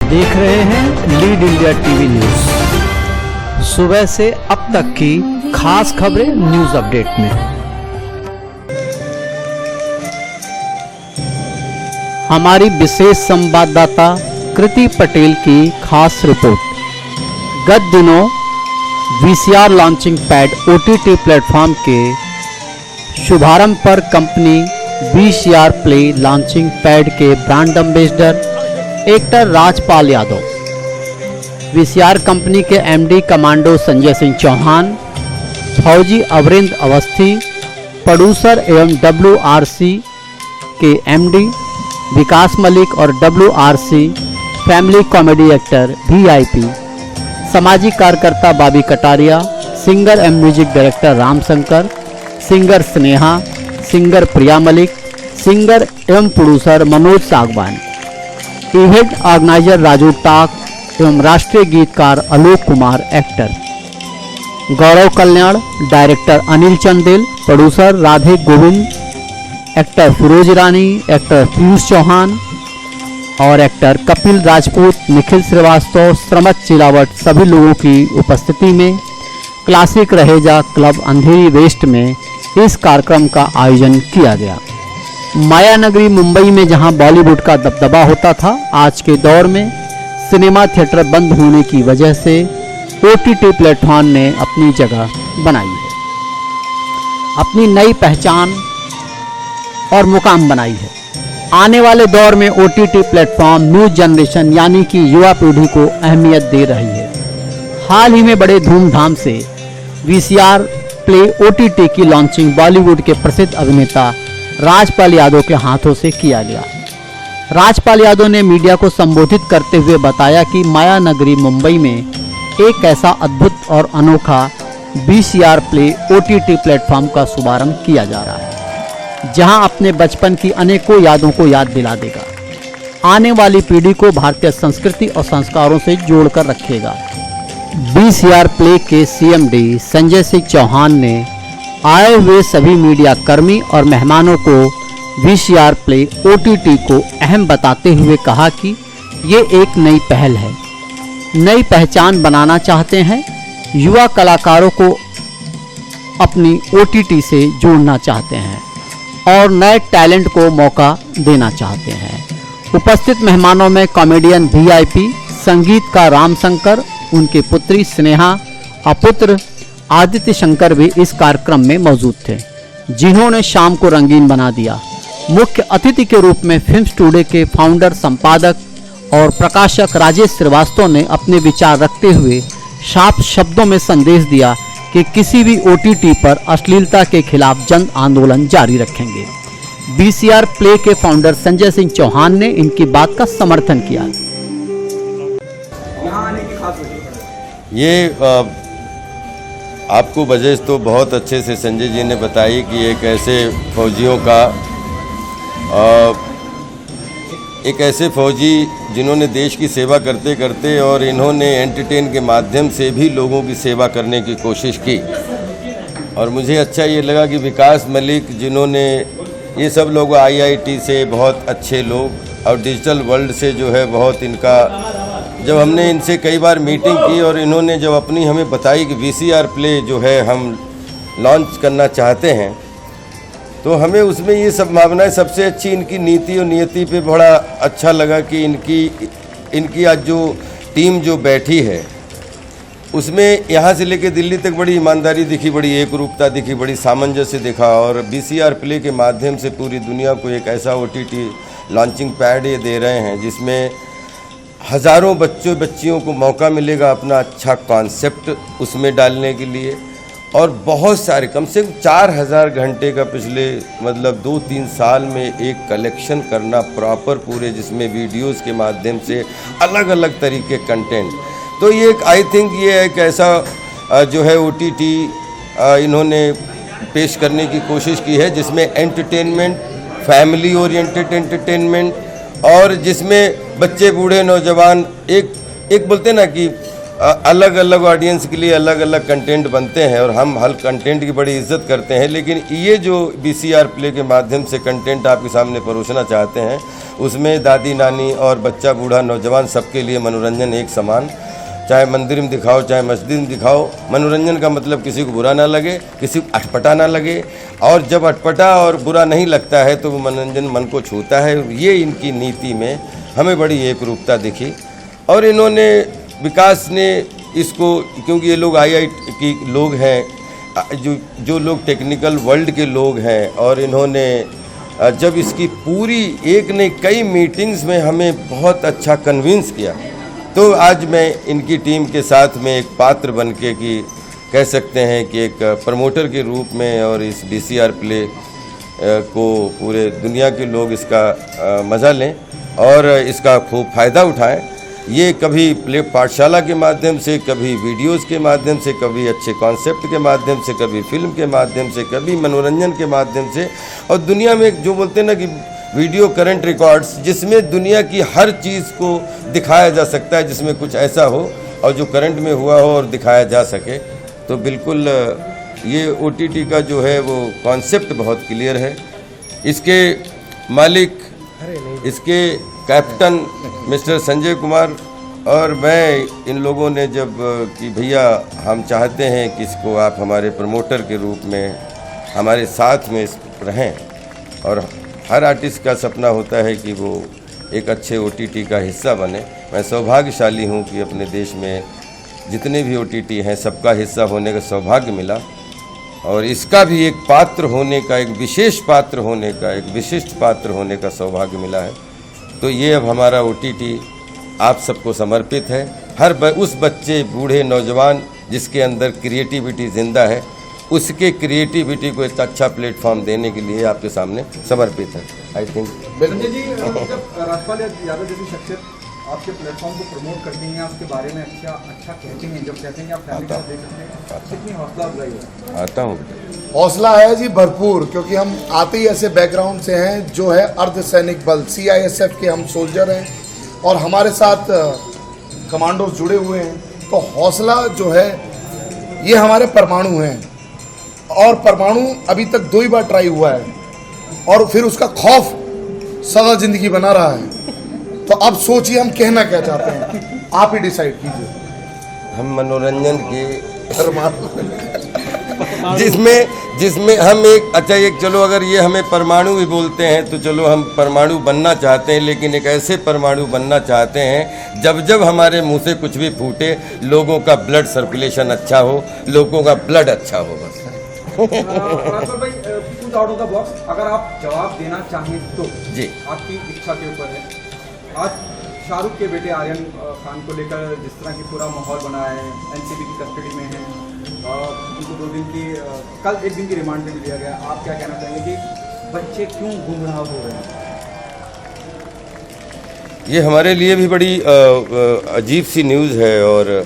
देख रहे हैं लीड इंडिया टीवी न्यूज। सुबह से अब तक की खास खबरें न्यूज अपडेट में। हमारी विशेष संवाददाता कृति पटेल की खास रिपोर्ट। गत दिनों VCR launching pad OTT platform के शुभारंभ पर company VCR play launching pad के brand ambassador actor Rajpal Yadav, VCR company के एमडी कमांडो संजय सिंह चौहान, फौजी अवरिंद अवस्थी, प्रोड्यूसर एवं डब्ल्यूआरसी के एमडी विकास मलिक और WRC family comedy actor VIP, सामाजिक कार्यकर्ता बाबी कटारिया, सिंगर एवं music director Ramshankar, singer Sneha, singer Priya Malik, singer एवं producer Manoj Sagwan, event organiser Raju Tak एवं राष्ट्रीय गीतकार Alok Kumar actor, Gaurav Kalyan director Anil Chandel, producer Radhe Govind, actor Firoz Rani, actor Piyush Chauhan और एक्टर कपिल राजपूत, निखिल श्रीवास्तव, श्रमत चिलावट सभी लोगों की उपस्थिति में classic Raheja club Andheri waste में इस कार्यक्रम का आयोजन किया गया। माया नगरी मुंबई में जहां बॉलीवुड का दबदबा होता था, आज के दौर में सिनेमा थिएटर बंद होने की वजह से ओटीटी प्लेटफॉर्म ने अपनी जगह बनाई है, अपनी नई पहचान और मुकाम बनाई है। आने वाले दौर में ओटीटी प्लेटफॉर्म न्यू जनरेशन यानी कि युवा पीढ़ी को अहमियत दे रही है। हाल ही में बड़े धूमधाम से वीसीआर प्ले ओटीटी की लॉन्चिंग बॉलीवुड के प्रसिद्ध अभिनेता राजपाल यादव के हाथों से किया गया। राजपाल यादव ने मीडिया को संबोधित करते हुए बताया कि माया नगरी मुंबई में एक ऐसा अद्भुत और अनोखा वीसीआर प्ले ओटीटी प्लेटफॉर्म का शुभारंभ किया जा रहा है, जहां अपने बचपन की अनेकों यादों को याद दिला देगा, आने वाली पीढ़ी को भारतीय संस्कृति और संस्कारों से जोड़कर रखेगा। वीसीआर प्ले के सीएमडी संजय सिंह चौहान ने आए हुए सभी मीडिया कर्मी और मेहमानों को वीसीआर प्ले ओटीटी को अहम बताते हुए कहा कि ये एक नई पहल है, नई पहचान बनाना चाहते हैं, युवा कलाकारों को अपनी ओटीटी से जोड़ना चाहते हैं और नए टैलेंट को मौका देना चाहते हैं। उपस्थित मेहमानों में कॉमेडियन वीआईपी, संगीतकार रामशंकर, उनकी पुत्री स्नेहा और पुत्र आदित्य शंकर भी इस कार्यक्रम में मौजूद थे, जिन्होंने शाम को रंगीन बना दिया। मुख्य अतिथि के रूप में फिल्म स्टूडियो के फाउंडर, संपादक और प्रकाशक राजेश श्रीवास्तव ने अपने विचार रखते हुए साफ शब्दों में संदेश दिया कि किसी भी ओटीटी पर अश्लीलता के खिलाफ जन आंदोलन जारी रखेंगे। वीसीआर प्ले के फाउंडर संजय सिंह चौहान ने इनकी बात का समर्थन किया। ये आपको वजह तो बहुत अच्छे से संजय जी ने बताई कि एक ऐसे फौजियों का एक ऐसे फौजी जिन्होंने देश की सेवा करते करते और इन्होंने एंटरटेन के माध्यम से भी लोगों की सेवा करने की कोशिश की। और मुझे अच्छा ये लगा कि विकास मलिक, जिन्होंने ये सब लोग आईआईटी से बहुत अच्छे लोग और डिजिटल वर्ल्ड से जो है बहुत इनका, जब हमने इनसे कई बार मीटिंग की और इन्होंने जब अपनी हमें बताई कि वीसीआर प्ले जो है हम लॉन्च करना चाहते हैं, तो हमें उसमें ये सब भावनाएं, सबसे अच्छी इनकी नीति और नियति पे बड़ा अच्छा लगा कि इनकी आज जो टीम जो बैठी है उसमें यहाँ से लेके दिल्ली तक बड़ी ईमानदारी दिखी, बड़ी एकरूपता दिखी, बड़ी सामंजस्य दिखा। और वीसीआर प्ले के माध्यम से पूरी दुनिया को एक ऐसा ओटीटी लॉन्चिंग पैड ये दे रहे हैं जिसमें हज़ारों बच्चियों को मौका मिलेगा अपना अच्छा कॉन्सेप्ट उसमें डालने के लिए। और बहुत सारे, कम से कम 4000 घंटे का पिछले मतलब 2-3 साल में एक कलेक्शन करना प्रॉपर पूरे, जिसमें वीडियोस के माध्यम से अलग अलग तरीके कंटेंट। तो ये एक, आई थिंक ये एक ऐसा जो है ओटीटी इन्होंने पेश करने की कोशिश की है जिसमें एंटरटेनमेंट, फैमिली ओरिएंटेड एंटरटेनमेंट, और जिसमें बच्चे बूढ़े नौजवान एक बोलते ना कि अलग अलग ऑडियंस के लिए अलग अलग कंटेंट बनते हैं और हम हर कंटेंट की बड़ी इज्जत करते हैं, लेकिन ये जो VCR प्ले के माध्यम से कंटेंट आपके सामने परोसना चाहते हैं उसमें दादी नानी और बच्चा बूढ़ा नौजवान सबके लिए मनोरंजन एक समान, चाहे मंदिर में दिखाओ चाहे मस्जिद में दिखाओ। मनोरंजन का मतलब किसी को बुरा ना लगे, किसी को अटपटा ना लगे, और जब अटपटा और बुरा नहीं लगता है तो वो मनोरंजन मन को छूता है। ये इनकी नीति में हमें बड़ी एक रूपता दिखी और इन्होंने विकास ने इसको, क्योंकि ये लोग IIT की लोग हैं, जो लोग टेक्निकल वर्ल्ड के लोग हैं, और इन्होंने जब इसकी पूरी एक ने कई मीटिंग्स में हमें बहुत अच्छा कन्विंस किया, तो आज मैं इनकी टीम के साथ में एक पात्र बन के कि कह सकते हैं कि एक प्रमोटर के रूप में और इस VCR प्ले को पूरे दुनिया के लोग इसका मज़ा लें और इसका खूब फ़ायदा उठाएं। ये कभी प्ले पाठशाला के माध्यम से, कभी वीडियोस के माध्यम से, कभी अच्छे कॉन्सेप्ट के माध्यम से, कभी फिल्म के माध्यम से, कभी मनोरंजन के माध्यम से, और दुनिया में जो बोलते हैं ना कि वीडियो करंट रिकॉर्ड्स, जिसमें दुनिया की हर चीज़ को दिखाया जा सकता है, जिसमें कुछ ऐसा हो और जो करंट में हुआ हो और दिखाया जा सके। तो बिल्कुल ये OTT का जो है वो कॉन्सेप्ट बहुत क्लियर है। इसके मालिक, इसके कैप्टन मिस्टर संजय कुमार और मैं, इन लोगों ने जब कि भैया हम चाहते हैं कि इसको आप हमारे प्रमोटर के रूप में हमारे साथ में रहें, और हर आर्टिस्ट का सपना होता है कि वो एक अच्छे OTT का हिस्सा बने। मैं सौभाग्यशाली हूँ कि अपने देश में जितने भी OTT हैं सबका हिस्सा होने का सौभाग्य मिला, और इसका भी एक पात्र होने का, एक विशेष पात्र होने का, एक विशिष्ट पात्र होने का सौभाग्य मिला है। तो ये अब हमारा OTT आप सबको समर्पित है। उस बच्चे बूढ़े नौजवान जिसके अंदर क्रिएटिविटी ज़िंदा है, उसके क्रिएटिविटी को एक अच्छा प्लेटफॉर्म देने के लिए आपके सामने समर्पित है। आई थिंक संजय जी, जब राजपाल यादव जैसी शख्सियत आपके प्लेटफॉर्म को प्रमोट करती हैं, उसके बारे में अच्छा कहते हैं, जब कहते हैं कि आप फैमिली को देख सकते हैं, कितनी हौसला अफजाई है। आता हूँ, हौसला है जी भरपूर, क्योंकि हम आते ही ऐसे बैकग्राउंड से हैं जो है अर्धसैनिक बल CISF के हम सोल्जर हैं और हमारे साथ कमांडोज जुड़े हुए हैं। तो हौसला जो है ये हमारे परमाणु हैं, और परमाणु अभी तक 2 ही बार ट्राई हुआ है और फिर उसका खौफ सदा जिंदगी बना रहा है। तो अब सोचिए हम कहना क्या चाहते हैं, आप ही डिसाइड कीजिए। हम मनोरंजन के परमाणु जिसमें हम एक चलो, अगर ये हमें परमाणु भी बोलते हैं तो चलो हम परमाणु बनना चाहते हैं, लेकिन एक ऐसे परमाणु बनना चाहते हैं जब हमारे मुंह से कुछ भी फूटे लोगों का ब्लड सर्कुलेशन अच्छा हो, लोगों का ब्लड अच्छा हो। बस राजपाल भाई, कुछ आउट ऑफ द बॉक्स अगर आप जवाब देना चाहें तो जी, आपकी इच्छा के ऊपर है। आज शाहरुख के बेटे आर्यन खान को लेकर जिस तरह की पूरा माहौल बना है, NCB की कस्टडी में है, उनको 2 दिन की, कल 1 दिन की रिमांड पे भी लिया गया। आप क्या कहना चाहेंगे कि बच्चे क्यों गुमराह हो रहे हैं? ये हमारे लिए भी बड़ी अजीब सी न्यूज़ है, और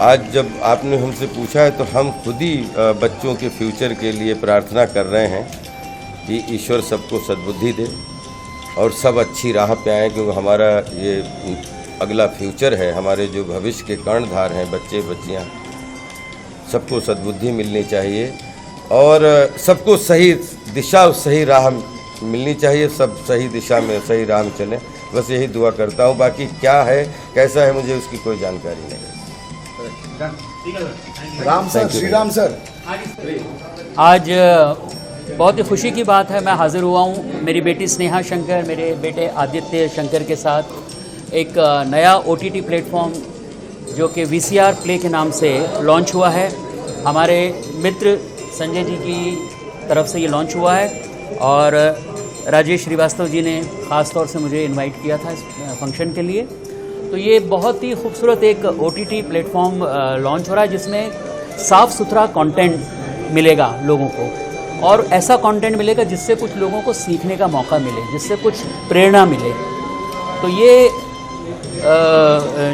आज जब आपने हमसे पूछा है तो हम खुद ही बच्चों के फ्यूचर के लिए प्रार्थना कर रहे हैं कि ईश्वर सबको सद्बुद्धि दे और सब अच्छी राह पे आए, क्योंकि हमारा ये अगला फ्यूचर है, हमारे जो भविष्य के कर्णधार हैं बच्चे बच्चियां, सबको सद्बुद्धि मिलनी चाहिए और सबको सही दिशा और सही राह मिलनी चाहिए, सब सही दिशा में सही राह में चलें। बस यही दुआ करता हूँ, बाकी क्या है कैसा है मुझे उसकी कोई जानकारी नहीं। राम सर, श्री राम सर, आज बहुत ही खुशी की बात है, मैं हाज़िर हुआ हूँ मेरी बेटी स्नेहा शंकर, मेरे बेटे आदित्य शंकर के साथ एक नया OTT प्लेटफॉर्म जो कि VCR प्ले के नाम से लॉन्च हुआ है। हमारे मित्र संजय जी की तरफ से ये लॉन्च हुआ है और राजेश श्रीवास्तव जी ने ख़ास तौर से मुझे इनवाइट किया था इस फंक्शन के लिए। तो ये बहुत ही खूबसूरत एक OTT प्लेटफॉर्म लॉन्च हो रहा है जिसमें साफ़ सुथरा कंटेंट मिलेगा लोगों को, और ऐसा कंटेंट मिलेगा जिससे कुछ लोगों को सीखने का मौका मिले, जिससे कुछ प्रेरणा मिले। तो ये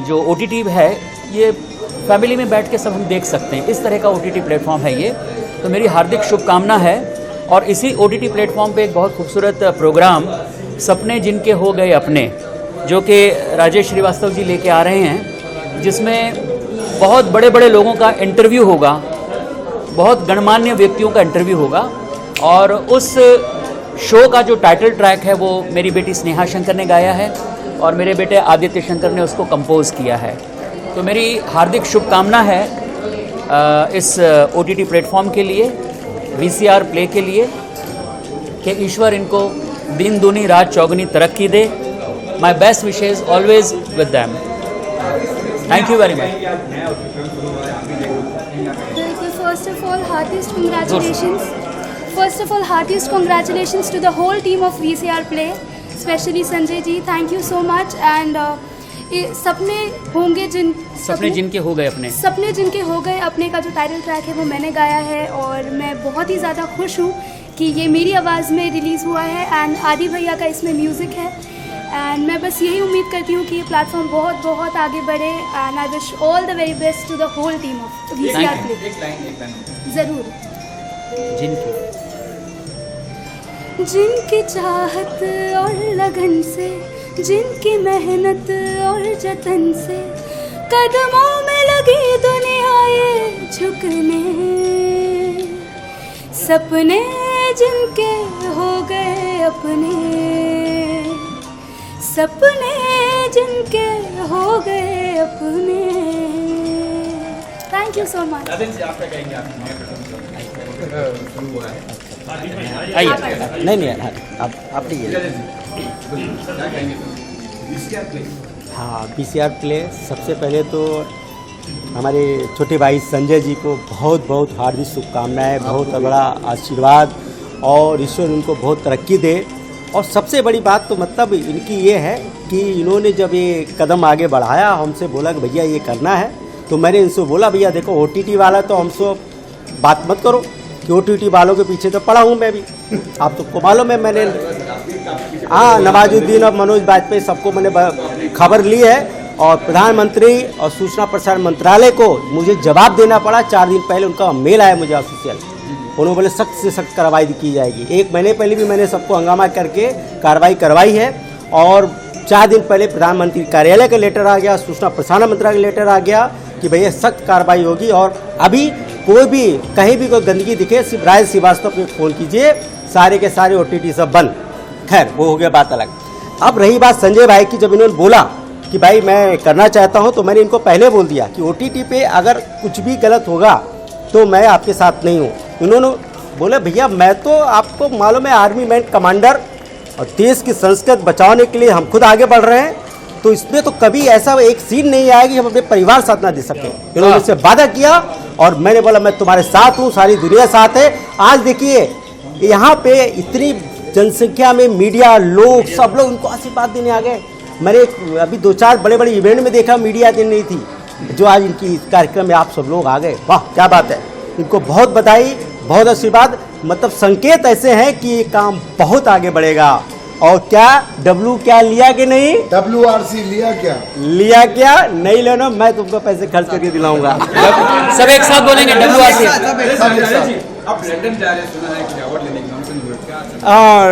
जो OTT है ये फैमिली में बैठ के सब हम देख सकते हैं, इस तरह का OTT प्लेटफॉर्म है ये। तो मेरी हार्दिक शुभकामना है। और इसी OTT प्लेटफॉर्म पे एक बहुत खूबसूरत प्रोग्राम सपने जिनके हो गए अपने, जो कि राजेश श्रीवास्तव जी लेके आ रहे हैं, जिसमें बहुत बड़े बड़े लोगों का इंटरव्यू होगा, बहुत गणमान्य व्यक्तियों का इंटरव्यू होगा, और उस शो का जो टाइटल ट्रैक है वो मेरी बेटी स्नेहा शंकर ने गाया है और मेरे बेटे आदित्य शंकर ने उसको कंपोज किया है। तो मेरी हार्दिक शुभकामना है इस OTT प्लेटफॉर्म के लिए, VCR प्ले के लिए, कि ईश्वर इनको दिन दूनी रात चौगुनी तरक्की दे। My best wishes always with them. Thank you very much. First of all, heartiest congratulations. First of all, heartiest congratulations to the whole team of VCR Play, especially Sanjay ji. Thank you so much. And सपने होंगे सपने जिनके हो गए अपने, सपने जिनके हो गए अपने का जो टाइटल ट्रैक है वो मैंने गाया है, और मैं बहुत ही ज़्यादा खुश हूँ कि ये मेरी आवाज़ में रिलीज़ हुआ है। एंड आदि भैया का इसमें म्यूज़िक है, एंड मैं बस यही उम्मीद करती हूँ कि ये प्लेटफॉर्म बहुत बहुत आगे बढ़े। And I wish all the very best to the whole team of VCR Play। ज़रूर। जिनकी चाहत और लगन से, जिनकी मेहनत और जतन से, कदमों में लगी दुनिया ये झुकने, सपने जिनके हो गए अपने, सपने जिनके हो गए अपने। Thank you so much. नहीं नहीं आप हाँ, VCR प्ले सबसे पहले तो हमारे छोटे भाई संजय जी को बहुत बहुत हार्दिक शुभकामनाएं, बहुत बड़ा आशीर्वाद, और ईश्वर उनको बहुत तरक्की दे। और सबसे बड़ी बात तो मतलब इनकी ये है कि इन्होंने जब ये कदम आगे बढ़ाया, हमसे बोला कि भैया ये करना है, तो मैंने इनसे बोला भैया देखो OTT वाला तो हमसे बात मत करो, कि OTT वालों के पीछे तो पड़ा हूँ मैं भी, आप सबको मालूम है। मैंने हाँ, नवाजुद्दीन और मनोज वाजपेयी सबको मैंने खबर ली है, और प्रधानमंत्री और सूचना प्रसारण मंत्रालय को मुझे जवाब देना पड़ा। 4 दिन पहले उनका मेल आया मुझे ऑफिशियल, उन्होंने बोले सख्त से सख्त कार्रवाई की जाएगी। 1 महीने पहले भी मैंने सबको हंगामा करके कार्रवाई करवाई है, और 4 दिन पहले प्रधानमंत्री कार्यालय का लेटर आ गया, सूचना प्रसारण मंत्रालय का लेटर आ गया कि भैया सख्त कार्रवाई होगी। और अभी कोई भी कहीं भी कोई गंदगी दिखे सिर्फ राय श्रीवास्तव पे फ़ोन कीजिए, सारे के सारे OTT सब बंद। खैर वो हो गया बात अलग। अब रही बात संजय भाई की, जब इन्होंने बोला कि भाई मैं करना चाहता हूं, तो मैंने इनको पहले बोल दिया कि OTT पे अगर कुछ भी गलत होगा तो मैं आपके साथ नहीं हूं। इन्होंने बोले भैया मैं तो आपको मालूम है आर्मी मैन कमांडर, और देश की संस्कृति बचाने के लिए हम खुद आगे बढ़ रहे हैं, तो इसमें तो कभी ऐसा एक सीन नहीं आएगी हम अपने परिवार साथ ना दे सकें। इन्होंने इससे वादा किया, और मैंने बोला मैं तुम्हारे साथ हूँ, सारी दुनिया साथ है। आज देखिए यहाँ पे इतनी जनसंख्या में मीडिया लोग, सब लोग उनको आशीर्वाद देने आ गए। मैंने अभी 2-4 बड़े बड़े इवेंट में देखा मीडिया दिन नहीं थी, जो आज इनकी कार्यक्रम में आप सब लोग आ गए, वाह क्या बात है। इनको बहुत बधाई, बहुत आशीर्वाद। मतलब संकेत ऐसे हैं कि ये काम बहुत आगे बढ़ेगा। और क्या क्या लिया कि नहीं? WRC लिया क्या नहीं लेना, मैं तुमको पैसे खर्च करके दिलाऊंगा। सब एक साथ बोलेंगे WRC। आप लंदन जा रहे हैं, सुना है कि अवार्ड लेने के नाम से नहीं क्या? और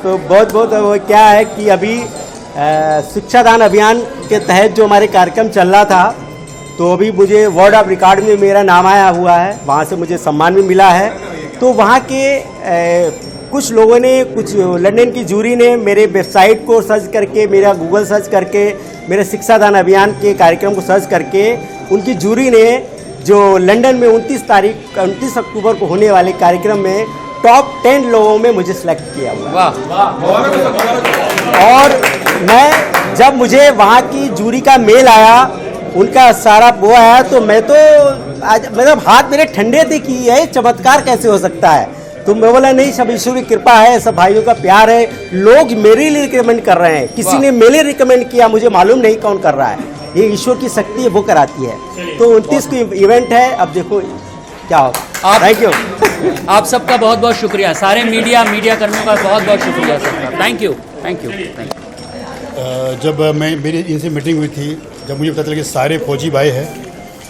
तो बहुत बहुत वो क्या है कि अभी शिक्षादान अभियान के तहत जो हमारे कार्यक्रम चल रहा था, तो अभी मुझे वर्ल्ड ऑफ रिकॉर्ड में मेरा नाम आया हुआ है, वहाँ से मुझे सम्मान भी मिला है। तो वहाँ के कुछ लोगों ने, कुछ लंदन की जूरी ने मेरे वेबसाइट को सर्च करके, मेरा गूगल सर्च करके, मेरे शिक्षादान अभियान के कार्यक्रम को सर्च करके, उनकी जूरी ने जो लंदन में 29 अक्टूबर को होने वाले कार्यक्रम में टॉप 10 लोगों में मुझे सिलेक्ट किया हुआ। और मैं जब मुझे वहाँ की जूरी का मेल आया, उनका सारा वो आया, तो मैं तो आज मतलब हाथ मेरे ठंडे थे कि यह चमत्कार कैसे हो सकता है। तो मैं बोला नहीं, सब ईश्वर की कृपा है, सब भाइयों का प्यार है, लोग मेरे लिए रिकमेंड कर रहे हैं। किसी ने मेरे रिकमेंड किया, मुझे मालूम नहीं कौन कर रहा है, ये ईश्वर की शक्ति है, वो कराती है। तो 29 को इवेंट है, अब देखो क्या होगा। Thank you. आप सबका बहुत बहुत शुक्रिया, सारे मीडिया कर्मियों का बहुत बहुत शुक्रिया सबका। Thank you. जब मेरी इनसे मीटिंग हुई थी, जब मुझे पता चला कि सारे फौजी भाई हैं,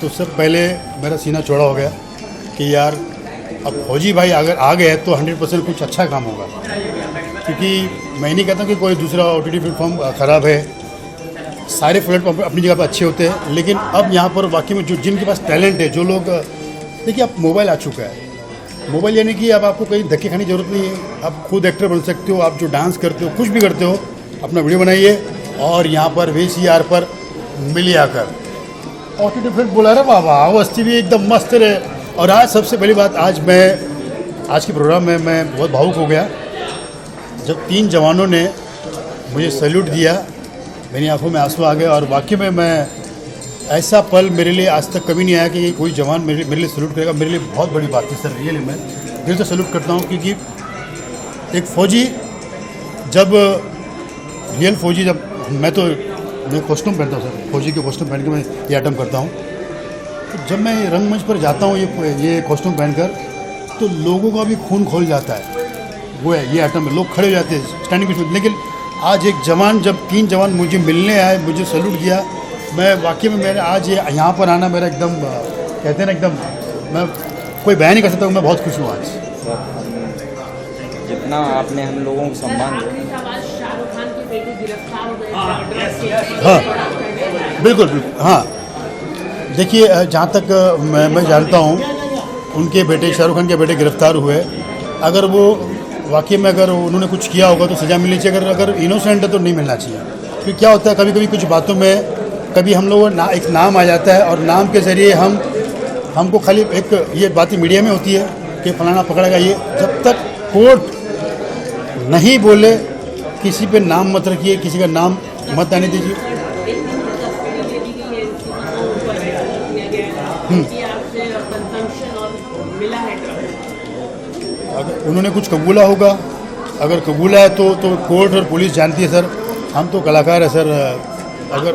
तो सबसे पहले मेरा सीना चौड़ा हो गया कि यार अब फौजी भाई अगर आ गए तो 100% कुछ अच्छा काम होगा। क्योंकि मैं नहीं कहता कि कोई दूसरा OTT प्लेटफॉर्म ख़राब है, सारे प्लेटफॉर्म अपनी जगह पर अच्छे होते हैं, लेकिन अब यहाँ पर वाकई में जो जिनके पास टैलेंट है, जो लोग, देखिए अब मोबाइल आ चुका है। मोबाइल यानी कि अब आपको कहीं धक्के खाने की जरूरत नहीं है, आप खुद एक्टर बन सकते हो। आप जो डांस करते हो, कुछ भी करते हो, अपना वीडियो बनाइए और यहाँ पर VCR पर मिलिए आकर। OTT फिल्म बोला रहा बाबा, वो अस्ती भी एकदम मस्त रहे। और आज सबसे पहली बात, आज के प्रोग्राम में मैं बहुत भावुक हो गया जब 3 जवानों ने मुझे सैल्यूट दिया, मेरी आंखों में आंसू आ गए। और वाकई में मैं, ऐसा पल मेरे लिए आज तक कभी नहीं आया कि कोई जवान मेरे लिए सैल्यूट करेगा। मेरे लिए बहुत बड़ी बात थी सर, रियली मैं दिल से सैल्यूट करता हूँ। क्योंकि एक फ़ौजी जब मैं कॉस्ट्यूम पहनता हूँ सर, फौजी के कॉस्ट्यूम पहन के मैं ये आइटम करता हूँ। तो जब मैं रंगमंच पर जाता हूँ ये कॉस्ट्यूम पहनकर, तो लोगों का भी खून खोल जाता है। वो है ये आइटम है, लोग खड़े हो जाते हैं स्टैंडिंग में। लेकिन आज एक जवान, जब 3 जवान मुझे मिलने आए, मुझे सैल्यूट किया, मैं वाकई में मेरे आज ये यहाँ पर आना मेरा एकदम, कहते हैं ना, एकदम मैं कोई बयान नहीं कर सकता हूँ। मैं बहुत खुश हूँ आज। जितना आपने हम लोगों को सम्मान दिया। हाँ बिल्कुल, हाँ। देखिए, जहाँ तक मैं जानता हूँ, उनके बेटे, शाहरुख खान के बेटे गिरफ्तार हुए। अगर वो वाकई में अगर उन्होंने कुछ किया होगा तो सज़ा मिलनी चाहिए। अगर इनोसेंट है तो नहीं मिलना चाहिए। क्योंकि क्या होता है, कभी कभी कुछ बातों में कभी हम लोगों एक नाम आ जाता है, और नाम के ज़रिए हमको खाली एक ये बातें मीडिया में होती है कि फलाना पकड़ेगा। ये जब तक कोर्ट नहीं बोले, किसी पे नाम मत रखिए, किसी का नाम मत आने दीजिए। अगर उन्होंने कुछ कबूला होगा, अगर कबूला है तो कोर्ट और पुलिस जानती है सर। हम तो कलाकार है सर। अगर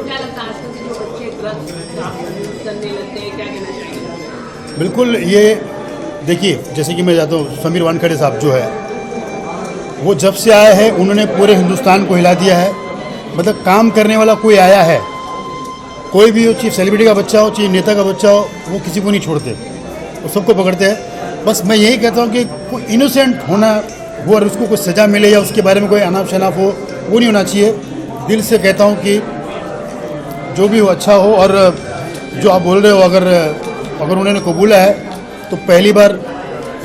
बिल्कुल, ये देखिए, जैसे कि मैं जाता हूँ, समीर वानखेड़े साहब जो है, वो जब से आए हैं उन्होंने पूरे हिंदुस्तान को हिला दिया है। मतलब काम करने वाला कोई आया है, कोई भी हो, चाहे सेलिब्रिटी का बच्चा हो, चाहे नेता का बच्चा हो, वो किसी को नहीं छोड़ते, वो सबको पकड़ते हैं। बस मैं यही कहता हूँ कि कोई इनोसेंट होना वो, और उसको कोई सज़ा मिले या उसके बारे में कोई अनाप शनाप हो, वो नहीं होना चाहिए। दिल से कहता हूँ कि जो भी हो अच्छा हो। और जो आप बोल रहे हो, अगर उन्होंने कबूला है तो पहली बार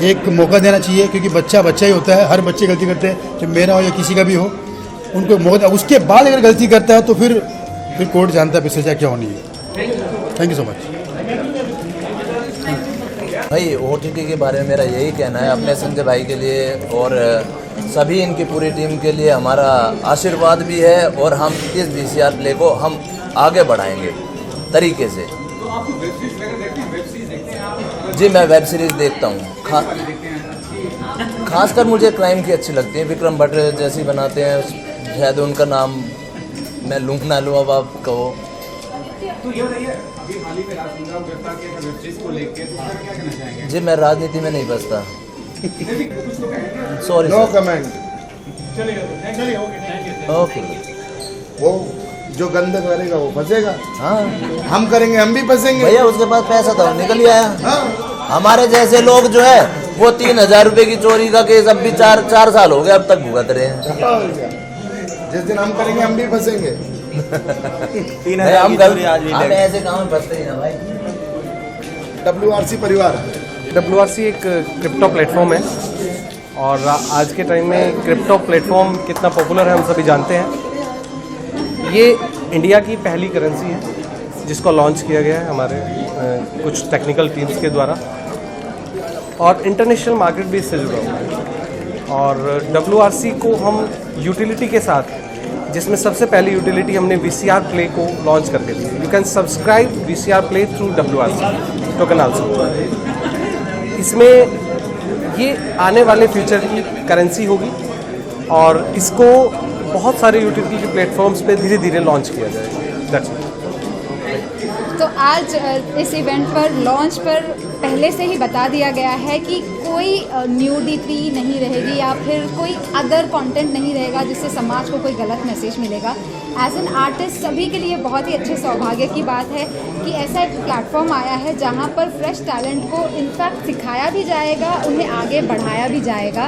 एक मौका देना चाहिए। क्योंकि बच्चा ही होता है, हर बच्चे गलती करते हैं, चाहे मेरा हो या किसी का भी हो, उनको मौका। उसके बाद अगर गलती करता है तो फिर कोर्ट जानता है फिर सज़ा क्या होनी है। थैंक यू सो मच भाई। OTT के बारे में मेरा यही कहना है, अपने संजय भाई के लिए और सभी इनकी पूरी टीम के लिए हमारा आशीर्वाद भी है। और हम इस VCR प्ले को हम आगे बढ़ाएंगे तरीके से। जी, मैं वेब सीरीज़ देखता हूँ। खासकर मुझे क्राइम की अच्छी लगती है। विक्रम भट्ट जैसी बनाते हैं, शायद उनका नाम मैं लूँ ना लूँ, अब आप कहो। जी, मैं राजनीति में नहीं फंसता। Sorry, no comment. ओके। वो जो गंदा करेगा वो फंसेगा। हाँ, हम करेंगे, हम भी फंसेंगे। भैया उसके पास पैसा था, निकल ही आया। हाँ। हमारे जैसे लोग जो है वो 3000 रुपये की चोरी का केस अब भी 4 साल हो गए, अब तक भुगत रहे हैं। जिस दिन हम करेंगे हम भी फंसेंगे। हम ऐसे काम में फंसते ही ना भाई। WRC परिवार। WRC एक क्रिप्टो प्लेटफॉर्म है, और आज के टाइम में क्रिप्टो प्लेटफॉर्म कितना पॉपुलर है हम सभी जानते हैं। ये इंडिया की पहली करेंसी है जिसको लॉन्च किया गया है हमारे कुछ टेक्निकल टीम्स के द्वारा, और इंटरनेशनल मार्केट भी इससे जुड़ा हुआ है। और WRC को हम यूटिलिटी के साथ, जिसमें सबसे पहली यूटिलिटी हमने VCR प्ले को लॉन्च करके दी। You can subscribe VCR play through WRC token also. इसमें ये आने वाले फ्यूचर की करेंसी होगी, और इसको बहुत सारे यूटिलिटी के प्लेटफॉर्म्स पे धीरे धीरे लॉन्च किया जाएगा। That's it. तो आज इस इवेंट पर, लॉन्च पर पहले से ही बता दिया गया है कि कोई न्यूडिटी नहीं रहेगी या फिर कोई अदर कंटेंट नहीं रहेगा जिससे समाज को कोई गलत मैसेज मिलेगा। एज एन आर्टिस्ट सभी के लिए बहुत ही अच्छे सौभाग्य की बात है कि ऐसा एक प्लेटफॉर्म आया है जहां पर फ्रेश टैलेंट को इनफैक्ट सिखाया भी जाएगा, उन्हें आगे बढ़ाया भी जाएगा।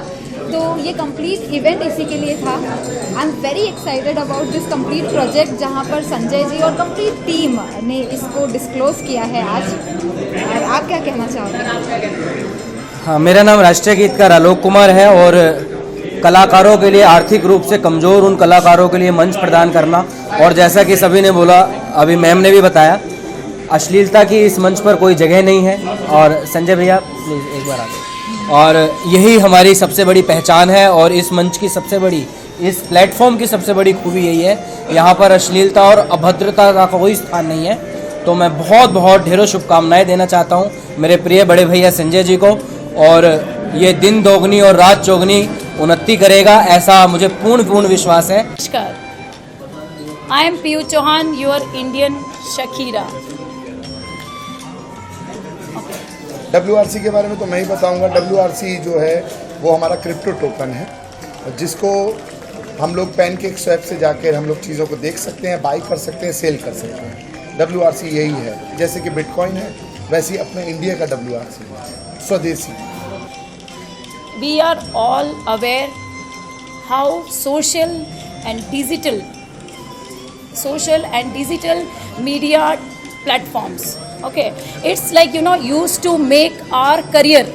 तो ये कंप्लीट इवेंट इसी के लिए था। I am very excited about this complete project, जहाँ पर संजय जी और कंप्लीट टीम ने इसको डिस्क्लोज किया है आज। और आप क्या कहना चाहोगे? हाँ, मेरा नाम राष्ट्रीय गीतकार आलोक कुमार है और कलाकारों के लिए, आर्थिक रूप से कमज़ोर उन कलाकारों के लिए मंच प्रदान करना, और जैसा कि सभी ने बोला, अभी मैम ने भी बताया, अश्लीलता की इस मंच पर कोई जगह नहीं है। और संजय भैया प्लीज़ एक बार आगे। और यही हमारी सबसे बड़ी पहचान है और इस मंच की सबसे बड़ी, इस प्लेटफॉर्म की सबसे बड़ी खूबी यही है, यहाँ पर अश्लीलता और अभद्रता का कोई स्थान नहीं है। तो मैं बहुत बहुत ढेरों शुभकामनाएं देना चाहता हूँ मेरे प्रिय बड़े भैया संजय जी को, और ये दिन दोगुनी और रात चौगुनी उन्नति करेगा, ऐसा मुझे पूर्ण विश्वास है। नमस्कार, I am Piyu Chauhan, your Indian Shakira. WRC के बारे में तो मैं ही बताऊंगा। WRC जो है वो हमारा क्रिप्टो टोकन है, जिसको हम लोग पैनकेक स्वैप से जाकर हम लोग चीज़ों को देख सकते हैं, बाई कर सकते हैं, सेल कर सकते हैं। WRC यही है, जैसे कि बिटकॉइन है वैसे ही अपने इंडिया का WRC है, स्वदेशी। We are all aware how social and digital media platforms, okay, it's like used to make our career।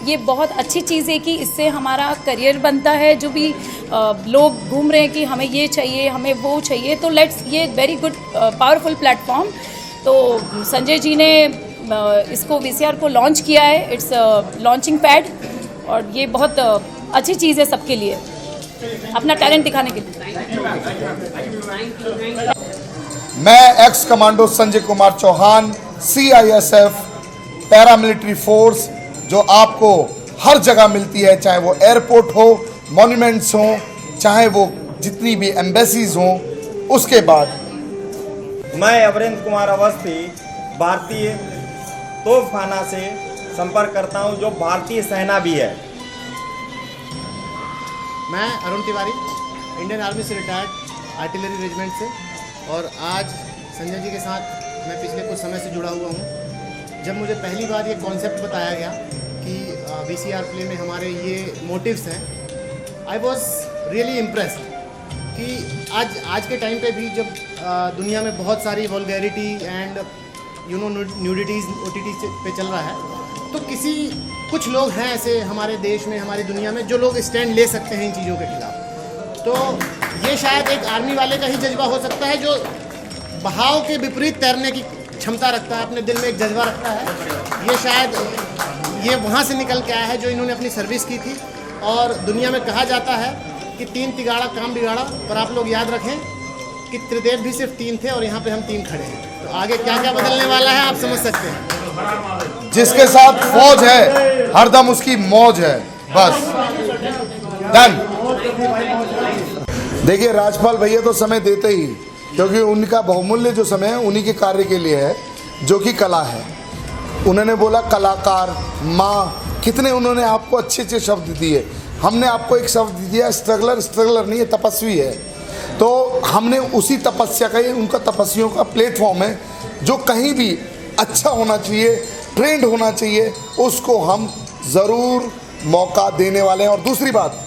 ये बहुत अच्छी चीज़ है कि इससे हमारा करियर बनता है। जो भी लोग घूम रहे हैं कि हमें ये चाहिए, हमें वो चाहिए, तो ये वेरी गुड पावरफुल प्लेटफॉर्म। तो संजय जी ने इसको VCR को लॉन्च किया है, इट्स लॉन्चिंग पैड, और ये बहुत अच्छी चीज़ है सबके लिए, अपना टैलेंट दिखाने के लिए। मैं ex commando Sanjay Kumar Chauhan, CISF paramilitary force, जो आपको हर जगह मिलती है, चाहे वो एयरपोर्ट हो, मॉन्यूमेंट्स हो, चाहे वो जितनी भी एम्बेसीज हों। उसके बाद मैं अवरेंद्र कुमार अवस्थी भारतीय तोपखाना से संपर्क करता हूं, जो भारतीय सेना भी है। मैं अरुण तिवारी, इंडियन आर्मी से रिटायर्ड आर्टिलरी रेजिमेंट से, और आज संजय जी के साथ मैं पिछले कुछ समय से जुड़ा हुआ हूं। जब मुझे पहली बार ये कॉन्सेप्ट बताया गया कि VCR प्ले में हमारे ये मोटिव्स हैं, आई वॉज रियली इम्प्रेस्ड कि आज के टाइम पे भी जब दुनिया में बहुत सारी वल्गैरिटी एंड न्यूडिटीज़ OTT पे चल रहा है, तो कुछ लोग हैं ऐसे हमारे देश में, हमारी दुनिया में, जो लोग स्टैंड ले सकते हैं इन चीज़ों के खिलाफ। तो ये शायद एक आर्मी वाले का ही जज्बा हो सकता है, जो बहाव के विपरीत तैरने की क्षमता रखता है, अपने दिल में एक जज्बा रखता है। ये शायद ये वहाँ से निकल के आया है जो इन्होंने अपनी सर्विस की थी। और दुनिया में कहा जाता है कि 3 तिगाड़ा काम बिगाड़ा, पर आप लोग याद रखें कि त्रिदेव भी सिर्फ 3 थे और यहाँ पे हम 3 खड़े हैं। तो आगे क्या क्या बदलने वाला है आप समझ सकते हैं। जिसके साथ फौज है हरदम उसकी मौज है, बस डन। देखिए राजपाल भैया तो समय देते ही, क्योंकि उनका बहुमूल्य जो समय है उन्हीं के कार्य के लिए है, जो कि कला है। उन्होंने बोला कलाकार, माँ, कितने उन्होंने आपको अच्छे अच्छे शब्द दिए। हमने आपको एक शब्द दिया, स्ट्रगलर नहीं है, तपस्वी है। तो हमने उसी तपस्या का, उनका तपस्वियों का प्लेटफॉर्म है, जो कहीं भी अच्छा होना चाहिए, ट्रेंड होना चाहिए, उसको हम ज़रूर मौका देने वाले हैं। और दूसरी बात,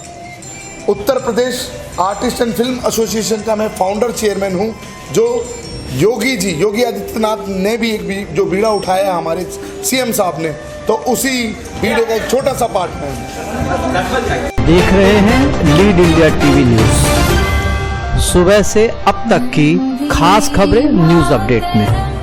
Uttar Pradesh artist and film association का मैं फाउंडर चेयरमैन हूं, जो योगी आदित्यनाथ ने भी एक जो बीड़ा उठाया हमारे CM साहब ने, तो उसी बीड़े का एक छोटा सा पार्ट में देख रहे हैं लीड इंडिया TV न्यूज़। सुबह से अब तक की खास खबरें न्यूज़ अपडेट में।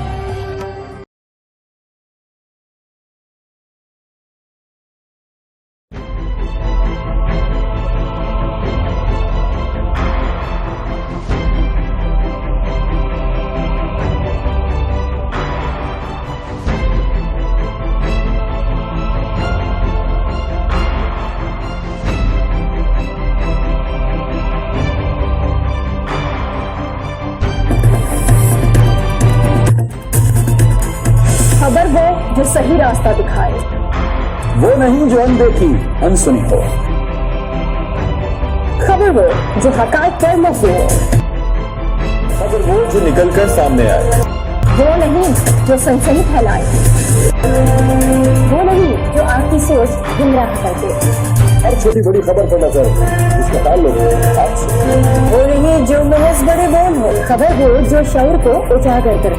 खबर वो जो सही रास्ता दिखाए, वो नहीं जो अनदेखी अनसुनी हो। खबर वो जो हकायत पर मबनी हो। खबर वो जो निकल कर सामने आए, वो नहीं जो सनसनी फैलाए, वो नहीं जो आपकी सोच गुमराह कर दे। हर छोटी बड़ी खबर पर नजर, जिसका ताल्लुक आपसे। वो नहीं जो महज बड़े बोल हो, खबर हो जो शऊर को उजागर करे।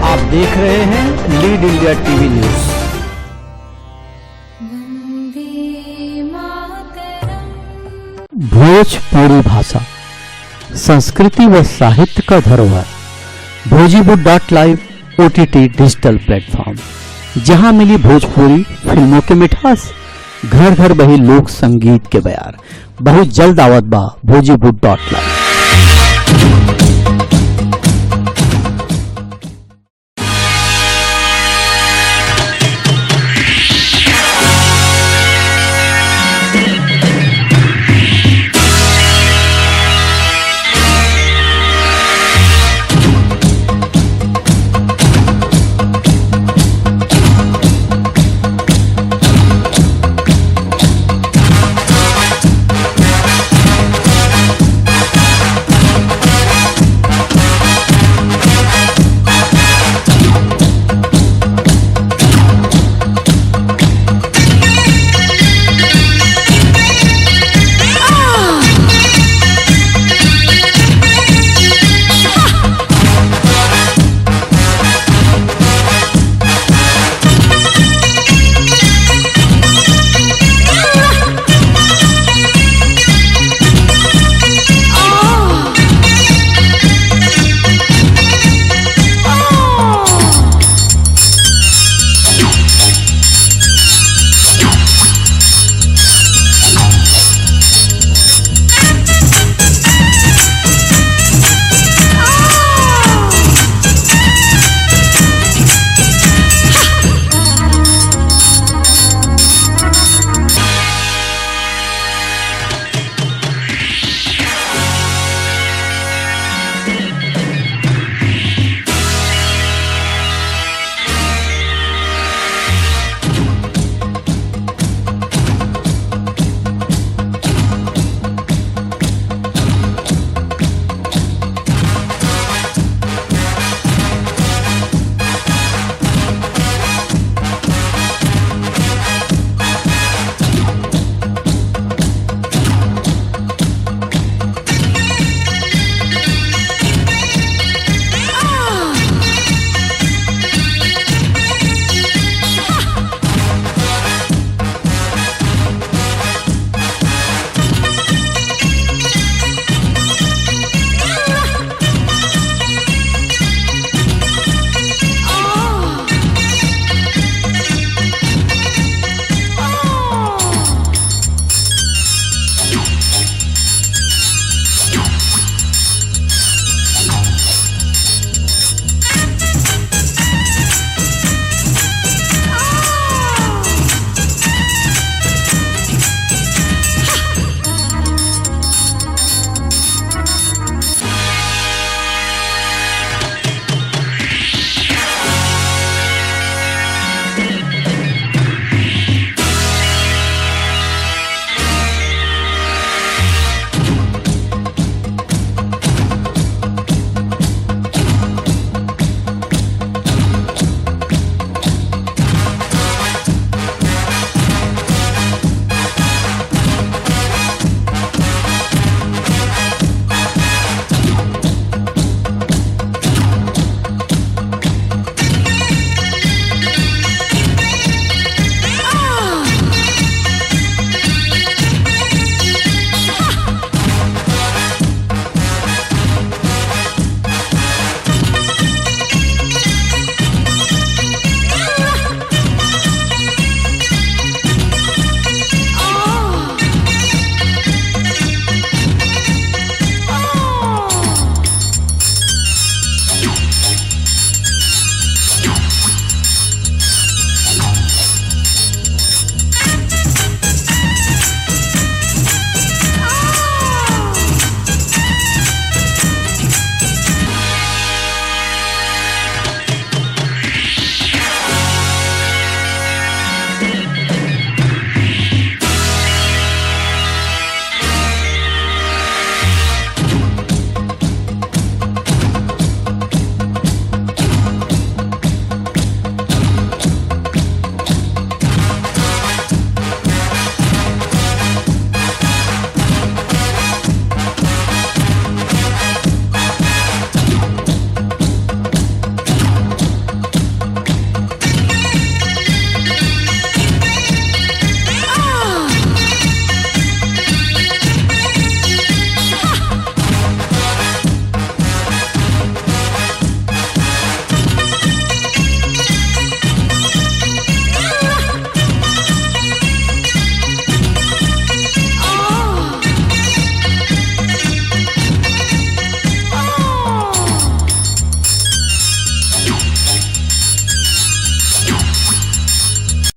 आप देख रहे हैं lead India TV news. Bhojpuri भाषा, संस्कृति व साहित्य का धरोहर। भोजीवुड.live OTT डिजिटल प्लेटफॉर्म, जहां मिली भोजपुरी फिल्मों के मिठास, घर घर बही लोक संगीत के बयार। बहुत जल्द आवत बा भोजीवुड.live।